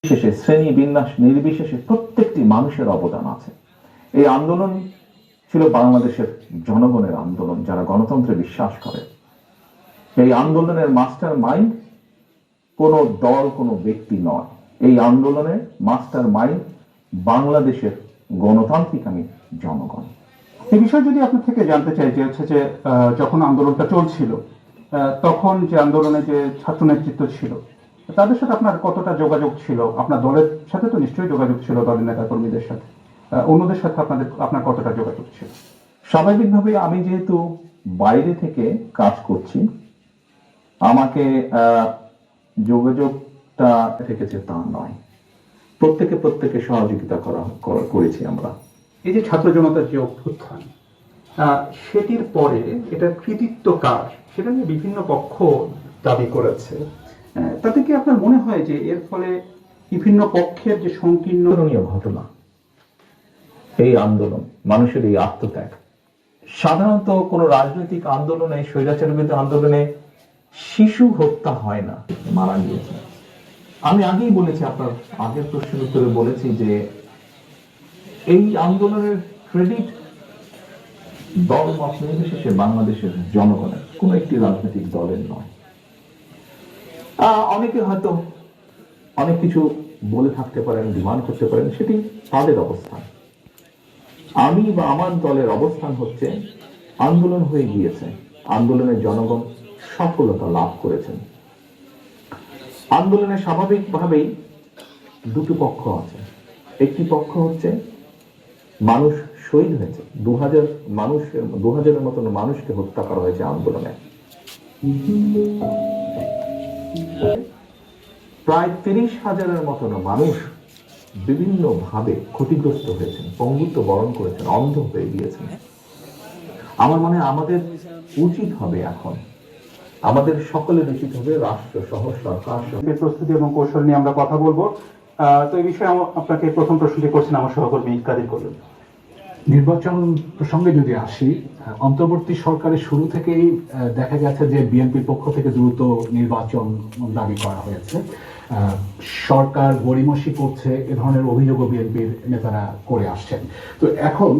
শেষে শ্রেণী বিন্যাস নির্বিশেষে প্রত্যেকটি মানুষের অবদান আছে। এই আন্দোলন ছিল বাংলাদেশের জনগণের আন্দোলন, যারা গণতন্ত্রে বিশ্বাস করে। এই আন্দোলনের মাস্টার মাইন্ড কোনো দল, কোনো ব্যক্তি নয়। এই আন্দোলনের মাস্টার মাইন্ড বাংলাদেশের গণতান্ত্রিক জনগণ। এই বিষয়ে যদি আপনার থেকে জানতে চাই যে হচ্ছে যে যখন আন্দোলনটা চলছিল তখন যে আন্দোলনে যে ছাত্র নেতৃত্ব ছিল তাদের সাথে আপনার কতটা যোগাযোগ ছিল? আপনার দলের সাথে তো নিশ্চয়ই যোগাযোগ ছিল, দলের নেতা কর্মীদের সাথে, অন্যদের সাথে আপনার কতটা যোগাযোগ ছিল? স্বাভাবিকভাবে আমি যেহেতু বাইরে থেকে কাজ করছি, আমাকে যোগাযোগটা থেকেছে তা নয়। প্রত্যেকে সহযোগিতা করেছি আমরা। এই যে ছাত্র জনতার যে অভ্যুত্থান, সেটির পরে এটা কৃতিত্ব কার সেটা নিয়ে বিভিন্ন পক্ষ দাবি করেছে। তাতে কি আপনার মনে হয় যে এর ফলে বিভিন্ন পক্ষের যে সংকীর্ণনীয় ঘটনা, এই আন্দোলন, মানুষের এই আত্মত্যাগ, সাধারণত কোন রাজনৈতিক আন্দোলনে, স্বৈরাচার বিরোধী আন্দোলনে শিশু হত্যা হয় না, মারা গিয়েছে। আমি আগেই বলেছি, আপনার আগের প্রশ্নের উত্তরে বলেছি যে এই আন্দোলনের ক্রেডিট দল মত নির্বিশেষে বাংলাদেশের জনগণের, কোন একটি রাজনৈতিক দলের নয়। অনেকে হয়তো অনেক কিছু বলে থাকতে পারেন, ডিমান্ড করতে পারেন, সেটি তাদের অবস্থান। আমি বা আমার দলের অবস্থান হচ্ছে, আন্দোলন হয়ে গিয়েছে, আন্দোলনের জনগণ সফলতা লাভ করেছেন। আন্দোলনে স্বাভাবিকভাবেই দুটো পক্ষ আছে। একটি পক্ষ হচ্ছে মানুষ শহীদ হয়েছে, 2000-এর মতন মানুষকে হত্যা করা হয়েছে আন্দোলনে। প্রায় 30,000-এর মতন মানুষ বিভিন্ন ভাবে ক্ষতিগ্রস্ত হয়েছেন, পঙ্গুত্ব বরণ করেছেন, অন্ধ হয়ে গিয়েছেন। আমার মনে হয় আমাদের উচিত হবে, এখন আমাদের সকলের উচিত হবে, রাষ্ট্র সহ সরকার প্রস্তুতি এবং কৌশল নিয়ে আমরা কথা বলবো। তো এই বিষয়ে আপনাকে প্রথম প্রশ্নটি করছেন আমার সহকর্মী কাদির করিম। নির্বাচন প্রসঙ্গে যদি আসি, অন্তর্বর্তী সরকারের শুরু থেকেই দেখা গেছে যে বিএনপির পক্ষ থেকে দ্রুত নির্বাচন দাবি করা হয়েছে। সরকার গড়িমসি করছে, এ ধরনের অভিযোগও বিএনপির নেতারা করে আসছেন। তো এখন